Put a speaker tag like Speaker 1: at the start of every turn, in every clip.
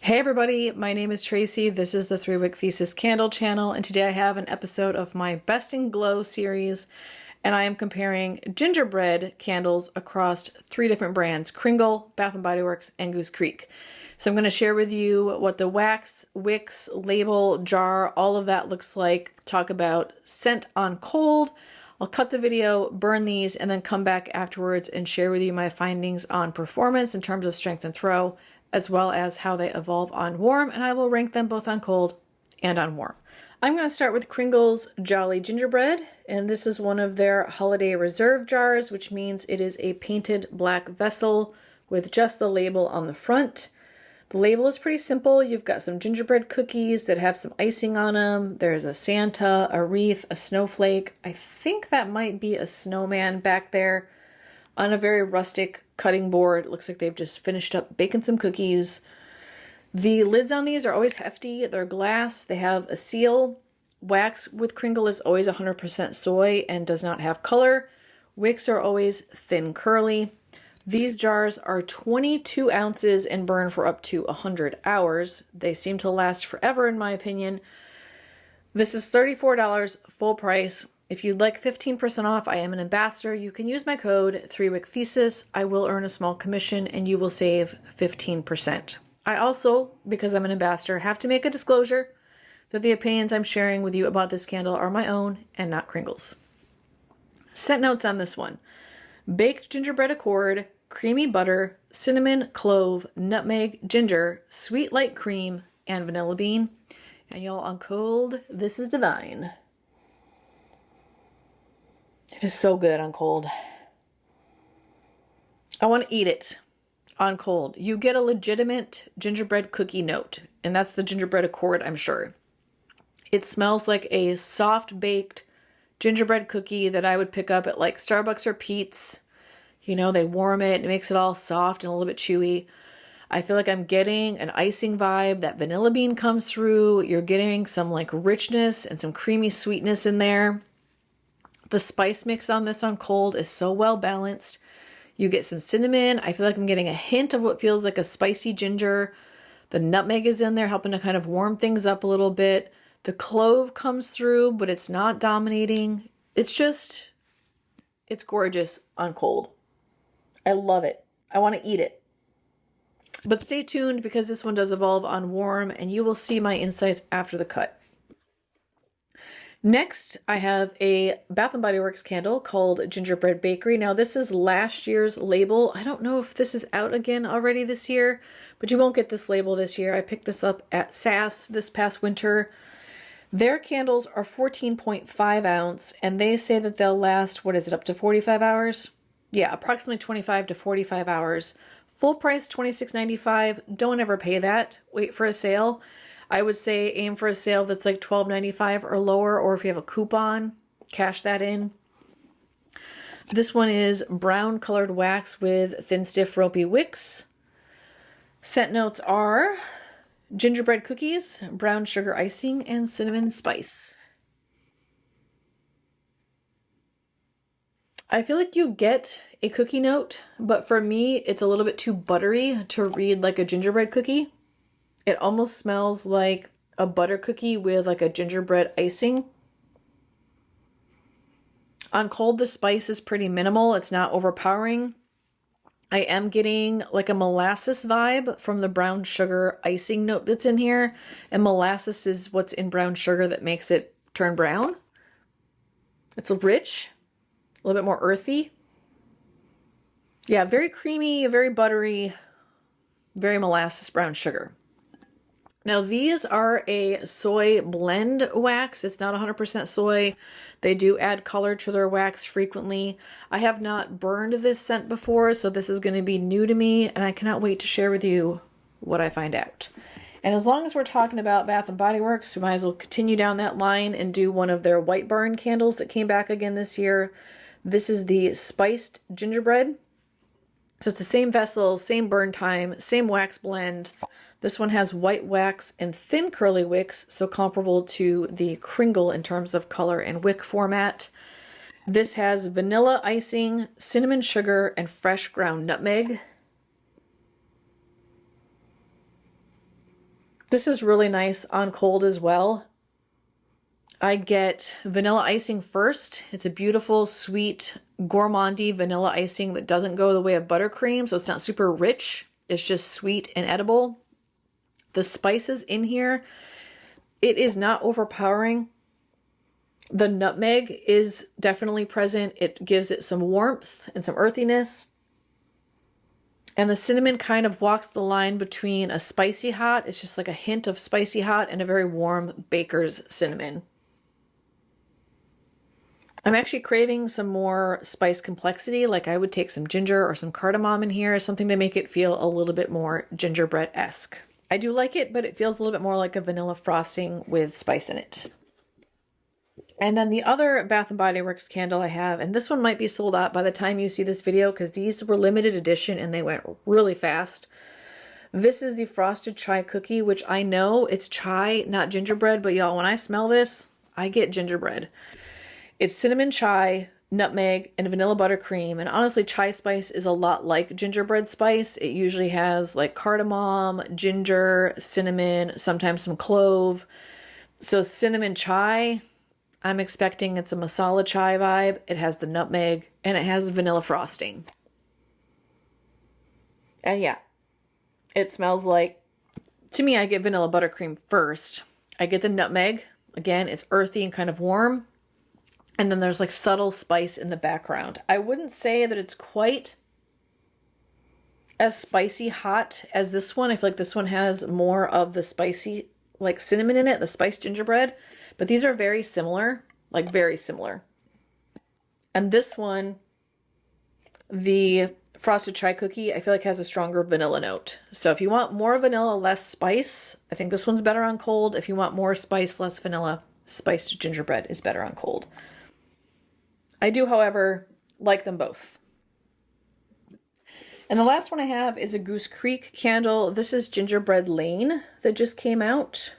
Speaker 1: Hey everybody, my name is Tracy. This is the 3-Wick Thesis Candle channel, and today I have an episode of my Best in Glow series, and I am comparing gingerbread candles across 3 different brands: Kringle, Bath & Body Works, and Goose Creek. So I'm going to share with you what the wax, wicks, label, jar, all of that looks like, talk about scent on cold. I'll cut the video, burn these, and then come back afterwards and share with you my findings on performance in terms of strength and throw, as well as how they evolve on warm, and I will rank them both on cold and on warm. I'm going to start with Kringle's Jolly Gingerbread, and this is one of their holiday reserve jars, which means it is a painted black vessel with just the label on the front. The label is pretty simple. You've got some gingerbread cookies that have some icing on them. There's a Santa, a wreath, a snowflake. I think that might be a snowman back there on a very rustic cutting board. It looks like they've just finished up baking some cookies. The lids on these are always hefty. They're glass. They have a seal. Wax with Kringle is always 100% soy and does not have color. Wicks are always thin curly. These jars are 22 ounces and burn for up to 100 hours. They seem to last forever in my opinion. This is $34 full price. If you'd like 15% off, I am an ambassador. You can use my code 3WickThesis. I will earn a small commission and you will save 15%. I also, because I'm an ambassador, have to make a disclosure that the opinions I'm sharing with you about this candle are my own and not Kringle's. Scent notes on this one: baked gingerbread accord, creamy butter, cinnamon, clove, nutmeg, ginger, sweet light cream, and vanilla bean. And y'all, on cold, this is divine. It is so good on cold. I want to eat it on cold. You get a legitimate gingerbread cookie note, and that's the gingerbread accord, I'm sure. It smells like a soft baked gingerbread cookie that I would pick up at like Starbucks or Pete's. You know, they warm it, it makes it all soft and a little bit chewy. I feel like I'm getting an icing vibe. That vanilla bean comes through. You're getting some like richness and some creamy sweetness in there. The spice mix on this on cold is so well balanced. You get some cinnamon. I feel like I'm getting a hint of what feels like a spicy ginger. The nutmeg is in there helping to kind of warm things up a little bit. The clove comes through, but it's not dominating. It's gorgeous on cold. I love it. I want to eat it. But stay tuned because this one does evolve on warm and you will see my insights after the cut. Next, I have a Bath & Body Works candle called Gingerbread Bakery. Now, this is last year's label. I don't know if this is out again already this year, but you won't get this label this year. I picked this up at SAS this past winter. Their candles are 14.5 ounce, and they say that they'll last, what is it, up to 45 hours? Yeah, approximately 25 to 45 hours. Full price, $26.95. Don't ever pay that. Wait for a sale. I would say aim for a sale that's like $12.95 or lower, or if you have a coupon, cash that in. This one is brown colored wax with thin, stiff, ropey wicks. Scent notes are gingerbread cookies, brown sugar icing, and cinnamon spice. I feel like you get a cookie note, but for me, it's a little bit too buttery to read like a gingerbread cookie. It almost smells like a butter cookie with like a gingerbread icing. On cold, the spice is pretty minimal. It's not overpowering. I am getting like a molasses vibe from the brown sugar icing note that's in here. And molasses is what's in brown sugar that makes it turn brown. It's rich, a little bit more earthy. Yeah, very creamy, very buttery, very molasses brown sugar. Now, these are a soy blend wax. It's not 100% soy. They do add color to their wax frequently. I have not burned this scent before, so this is going to be new to me, and I cannot wait to share with you what I find out. And as long as we're talking about Bath & Body Works, we might as well continue down that line and do one of their White Barn candles that came back again this year. This is the Spiced Gingerbread. So it's the same vessel, same burn time, same wax blend. This one has white wax and thin curly wicks, so comparable to the Kringle in terms of color and wick format. This has vanilla icing, cinnamon sugar, and fresh ground nutmeg. This is really nice on cold as well. I get vanilla icing first. It's a beautiful, sweet, gourmandy vanilla icing that doesn't go the way of buttercream, so it's not super rich. It's just sweet and edible. The spices in here, it is not overpowering. The nutmeg is definitely present. It gives it some warmth and some earthiness. And the cinnamon kind of walks the line between a spicy hot, it's just like a hint of spicy hot, and a very warm baker's cinnamon. I'm actually craving some more spice complexity, like I would take some ginger or some cardamom in here, something to make it feel a little bit more gingerbread-esque. I do like it, but it feels a little bit more like a vanilla frosting with spice in it. And then the other Bath & Body Works candle I have, and this one might be sold out by the time you see this video because these were limited edition and they went really fast. This is the Frosted Chai Cookie, which I know it's chai, not gingerbread, but y'all, when I smell this, I get gingerbread. It's cinnamon chai, nutmeg, and vanilla buttercream. And honestly, chai spice is a lot like gingerbread spice. It usually has like cardamom, ginger, cinnamon, sometimes some clove. So cinnamon chai, I'm expecting it's a masala chai vibe. It has the nutmeg and it has vanilla frosting. And yeah, it smells like, to me, I get vanilla buttercream first. I get the nutmeg. Again, it's earthy and kind of warm. And then there's like subtle spice in the background. I wouldn't say that it's quite as spicy hot as this one. I feel like this one has more of the spicy, like cinnamon in it, the spiced gingerbread. But these are very similar, like very similar. And this one, the Frosted Chai Cookie, I feel like has a stronger vanilla note. So if you want more vanilla, less spice, I think this one's better on cold. If you want more spice, less vanilla, spiced gingerbread is better on cold. I do, however, like them both. And the last one I have is a Goose Creek candle. This is Gingerbread Lane that just came out.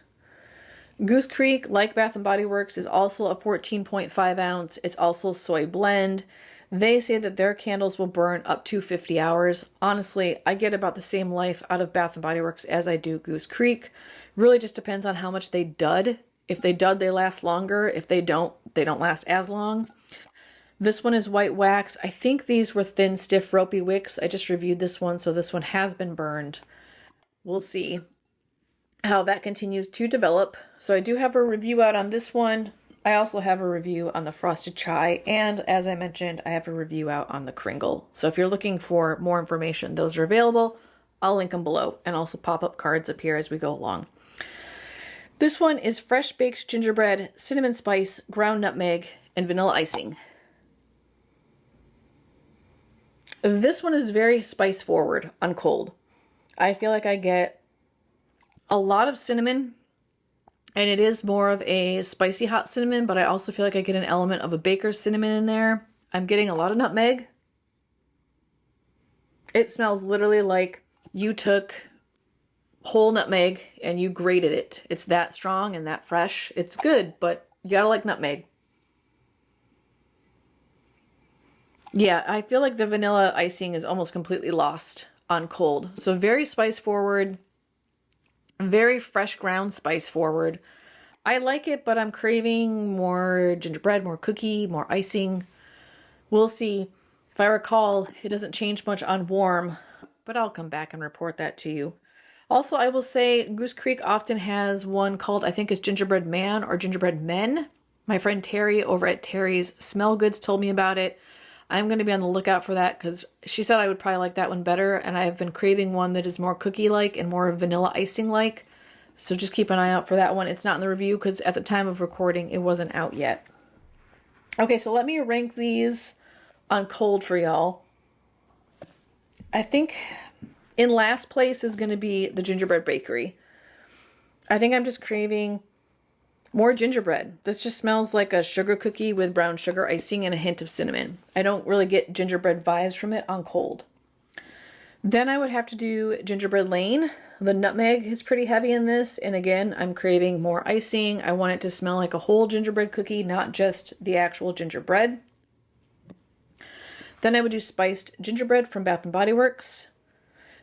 Speaker 1: Goose Creek, like Bath & Body Works, is also a 14.5 ounce. It's also soy blend. They say that their candles will burn up to 50 hours. Honestly, I get about the same life out of Bath & Body Works as I do Goose Creek. Really just depends on how much they dud. If they dud, they last longer. If they don't last as long. This one is white wax. I think these were thin, stiff, ropey wicks. I just reviewed this one, so this one has been burned. We'll see how that continues to develop. So I do have a review out on this one. I also have a review on the Frosted Chai, and as I mentioned, I have a review out on the Kringle. So if you're looking for more information, those are available. I'll link them below, and also pop-up cards appear as we go along. This one is fresh baked gingerbread, cinnamon spice, ground nutmeg, and vanilla icing. This one is very spice forward on cold. I feel like I get a lot of cinnamon, and it is more of a spicy hot cinnamon, but I also feel like I get an element of a baker's cinnamon in there. I'm getting a lot of nutmeg. It smells literally like you took whole nutmeg and you grated it. It's that strong and that fresh. It's good, but you gotta like nutmeg. Yeah, I feel like the vanilla icing is almost completely lost on cold. So very spice forward, very fresh ground spice forward. I like it, but I'm craving more gingerbread, more cookie, more icing. We'll see. If I recall, it doesn't change much on warm, but I'll come back and report that to you. Also, I will say Goose Creek often has one called, I think it's Gingerbread Man or Gingerbread Men. My friend Terry over at Terry's Smell Goods told me about it. I'm going to be on the lookout for that because she said I would probably like that one better, and I have been craving one that is more cookie-like and more vanilla icing-like. So just keep an eye out for that one. It's not in the review because at the time of recording, it wasn't out yet. Okay, so let me rank these on cold for y'all. I think in last place is going to be the Gingerbread Bakery. I think I'm just craving more gingerbread. This just smells like a sugar cookie with brown sugar icing and a hint of cinnamon. I don't really get gingerbread vibes from it on cold. Then I would have to do Gingerbread Lane. The nutmeg is pretty heavy in this, and again, I'm craving more icing. I want it to smell like a whole gingerbread cookie, not just the actual gingerbread. Then I would do spiced gingerbread from Bath & Body Works.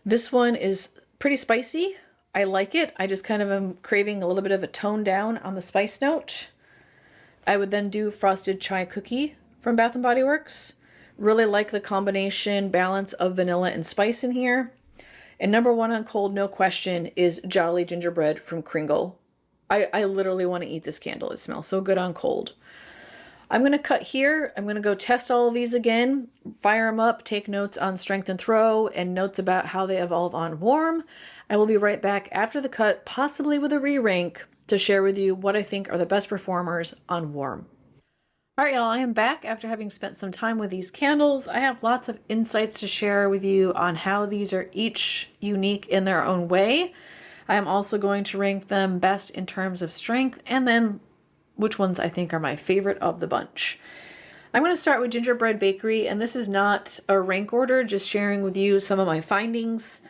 Speaker 1: This one is pretty spicy. I like it. I just kind of am craving a little bit of a tone down on the spice note. I would then do Frosted Chai Cookie from Bath & Body Works. Really like the combination balance of vanilla and spice in here. And number one on cold, no question, is Jolly Gingerbread from Kringle. I literally want to eat this candle. It smells so good on cold. I'm going to cut here. I'm going to go test all of these again, fire them up, take notes on strength and throw, and notes about how they evolve on warm. I will be right back after the cut, possibly with a re-rank, to share with you what I think are the best performers on warm. All right, y'all, I am back after having spent some time with these candles. I have lots of insights to share with you on how these are each unique in their own way. I am also going to rank them best in terms of strength, and then which ones I think are my favorite of the bunch. I'm going to start with Gingerbread Bakery, and this is not a rank order, just sharing with you some of my findings.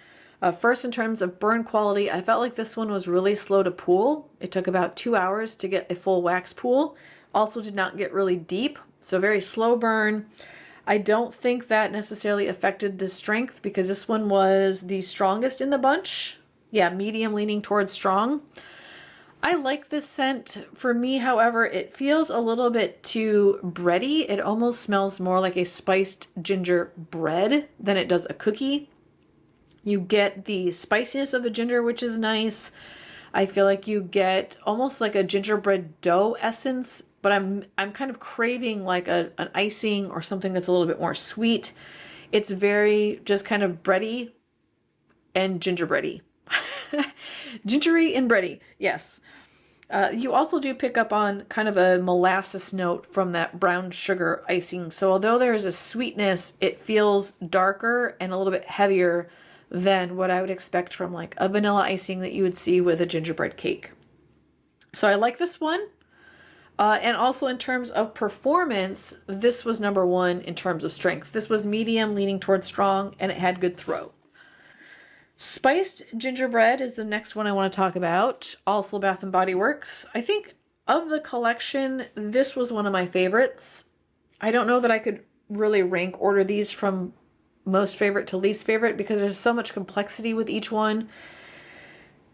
Speaker 1: First, in terms of burn quality, I felt like this one was really slow to pool. It took about 2 hours to get a full wax pool. Also did not get really deep, so very slow burn. I don't think that necessarily affected the strength because this one was the strongest in the bunch. Yeah, medium leaning towards strong. I like this scent. For me, however, it feels a little bit too bready. It almost smells more like a spiced gingerbread than it does a cookie. You get the spiciness of the ginger, which is nice. I feel like you get almost like a gingerbread dough essence, but I'm kind of craving like an icing or something that's a little bit more sweet. It's very just kind of bready and gingerbready. Gingery and bready, yes. You also do pick up on kind of a molasses note from that brown sugar icing. So although there is a sweetness, it feels darker and a little bit heavier than what I would expect from like a vanilla icing that you would see with a gingerbread cake. So I like this one. And also in terms of performance, this was number one in terms of strength. This was medium leaning towards strong, and it had good throw. Spiced Gingerbread is the next one I want to talk about. Also Bath & Body Works. I think of the collection, this was one of my favorites. I don't know that I could really rank order these from most favorite to least favorite because there's so much complexity with each one.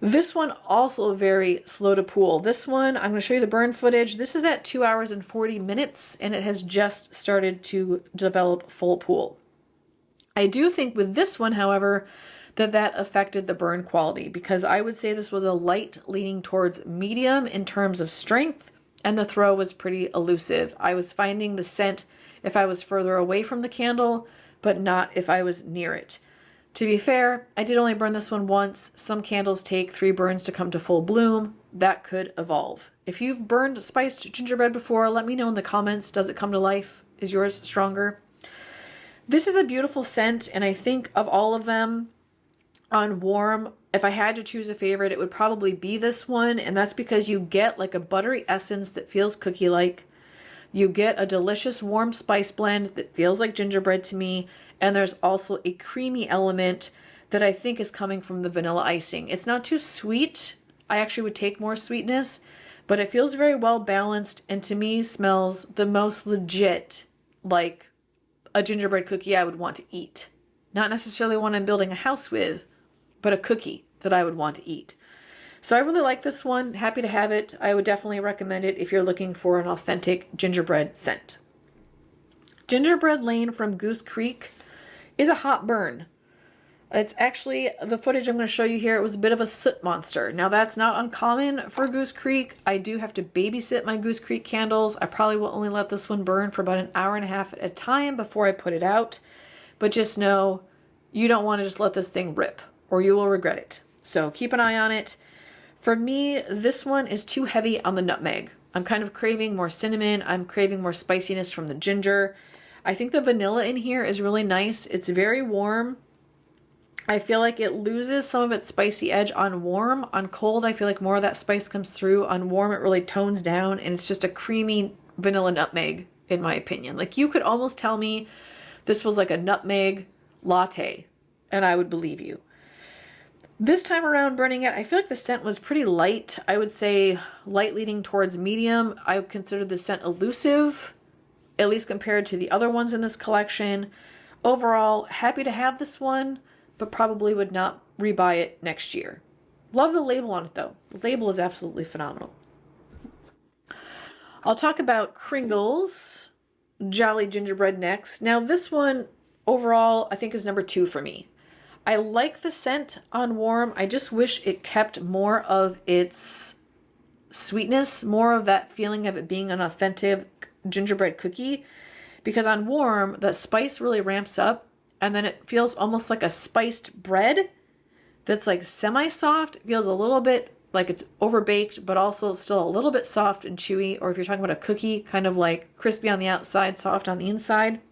Speaker 1: This one also very slow to pool. This one, I'm going to show you the burn footage. This is at 2 hours and 40 minutes, and it has just started to develop full pool. I do think with this one, however, that affected the burn quality because I would say this was a light leaning towards medium in terms of strength, and the throw was pretty elusive. I was finding the scent if I was further away from the candle, but not if I was near it. To be fair, I did only burn this one once. Some candles take 3 burns to come to full bloom. That could evolve. If you've burned spiced gingerbread before, let me know in the comments. Does it come to life? Is yours stronger? This is a beautiful scent, and I think of all of them, on warm, if I had to choose a favorite, it would probably be this one, and that's because you get like a buttery essence that feels cookie-like. You get a delicious warm spice blend that feels like gingerbread to me, and there's also a creamy element that I think is coming from the vanilla icing. It's not too sweet. I actually would take more sweetness, but it feels very well balanced, and to me smells the most legit like a gingerbread cookie I would want to eat. Not necessarily one I'm building a house with, but a cookie that I would want to eat. So I really like this one. Happy to have it. I would definitely recommend it if you're looking for an authentic gingerbread scent. Gingerbread Lane from Goose Creek is a hot burn. It's actually, the footage I'm going to show you here, it was a bit of a soot monster. Now that's not uncommon for Goose Creek. I do have to babysit my Goose Creek candles. I probably will only let this one burn for about an hour and a half at a time before I put it out. But just know, you don't want to just let this thing rip, or you will regret it. So keep an eye on it. For me, this one is too heavy on the nutmeg. I'm kind of craving more cinnamon. I'm craving more spiciness from the ginger. I think the vanilla in here is really nice. It's very warm. I feel like it loses some of its spicy edge on warm. On cold, I feel like more of that spice comes through. On warm, it really tones down, and it's just a creamy vanilla nutmeg, in my opinion. Like, you could almost tell me this was like a nutmeg latte, and I would believe you. This time around burning it, I feel like the scent was pretty light. I would say light leaning towards medium. I would consider the scent elusive, at least compared to the other ones in this collection. Overall, happy to have this one, but probably would not rebuy it next year. Love the label on it though. The label is absolutely phenomenal. I'll talk about Kringle's Jolly Gingerbread next. Now this one overall I think is number 2 for me. I like the scent on warm. I just wish it kept more of its sweetness, more of that feeling of it being an authentic gingerbread cookie, because on warm the spice really ramps up and then it feels almost like a spiced bread that's like semi-soft. It feels a little bit like it's overbaked, but also still a little bit soft and chewy. Or if you're talking about a cookie, kind of like crispy on the outside, soft on the inside.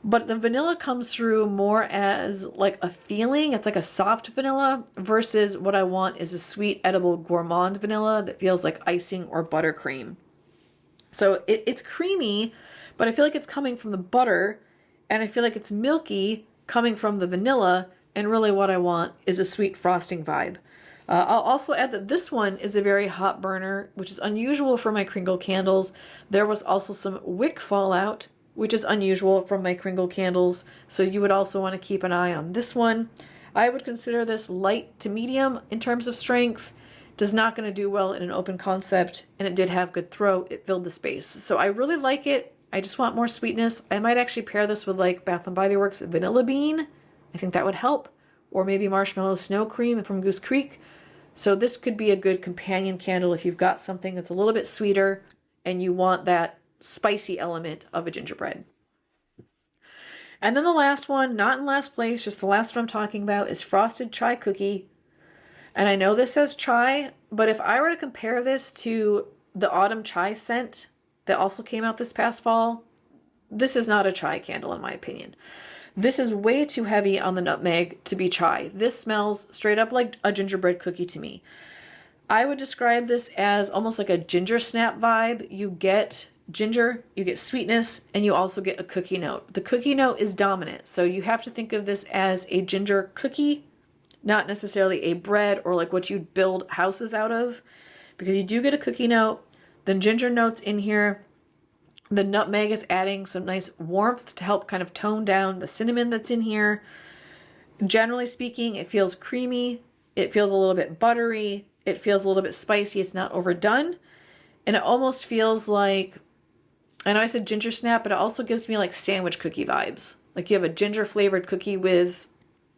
Speaker 1: But the vanilla comes through more as like a feeling. It's like a soft vanilla versus what I want is a sweet, edible, gourmand vanilla that feels like icing or buttercream. So it's creamy, but I feel like it's coming from the butter, and I feel like it's milky coming from the vanilla, and really what I want is a sweet frosting vibe. I'll also add that this one is a very hot burner, which is unusual for my Kringle candles. There was also some wick fallout, which is unusual from my Kringle candles, so you would also want to keep an eye on this one. I would consider this light to medium in terms of strength. Does not going to do well in an open concept, and it did have good throw. It filled the space. So I really like it. I just want more sweetness. I might actually pair this with like Bath & Body Works Vanilla Bean. I think that would help. Or maybe Marshmallow Snow Cream from Goose Creek. So this could be a good companion candle if you've got something that's a little bit sweeter and you want that spicy element of a gingerbread. And then the last one, not in last place, just the last one I'm talking about, is Frosted Chai Cookie. And I know this says chai, but if I were to compare this to the Autumn Chai scent that also came out this past fall, this is not a chai candle in my opinion. This is way too heavy on the nutmeg to be chai. This smells straight up like a gingerbread cookie to me. I would describe this as almost like a ginger snap vibe. You get ginger, you get sweetness, and you also get a cookie note. The cookie note is dominant, so you have to think of this as a ginger cookie, not necessarily a bread or like what you'd build houses out of, because you do get a cookie note. The ginger notes in here. The nutmeg is adding some nice warmth to help kind of tone down the cinnamon that's in here. Generally speaking, it feels creamy. It feels a little bit buttery. It feels a little bit spicy. It's not overdone. And it almost feels like, I know I said ginger snap, but it also gives me like sandwich cookie vibes. Like you have a ginger flavored cookie with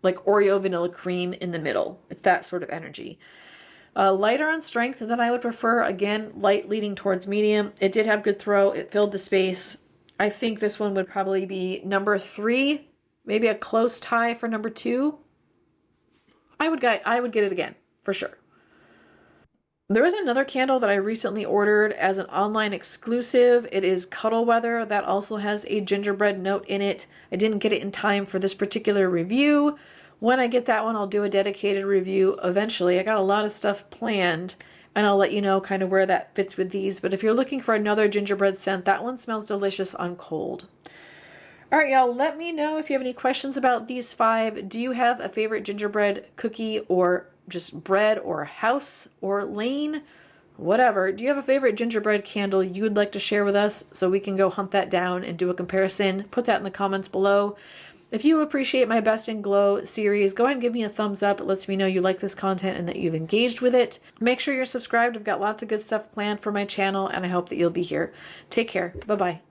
Speaker 1: like Oreo vanilla cream in the middle. It's that sort of energy. Lighter on strength than I would prefer. Again, light leading towards medium. It did have good throw. It filled the space. I think this one would probably be number 3, maybe a close tie for number 2. I would get it again for sure. There is another candle that I recently ordered as an online exclusive. It is Cuddle Weather. That also has a gingerbread note in it. I didn't get it in time for this particular review. When I get that one, I'll do a dedicated review eventually. I got a lot of stuff planned, and I'll let you know kind of where that fits with these. But if you're looking for another gingerbread scent, that one smells delicious on cold. All right, y'all, let me know if you have any questions about these 5. Do you have a favorite gingerbread cookie or just bread or house or lane? Whatever. Do you have a favorite gingerbread candle you would like to share with us so we can go hunt that down and do a comparison? Put that in the comments below. If you appreciate my Best in Glow series, go ahead and give me a thumbs up. It lets me know you like this content and that you've engaged with it. Make sure you're subscribed. I've got lots of good stuff planned for my channel, and I hope that you'll be here. Take care. Bye-bye.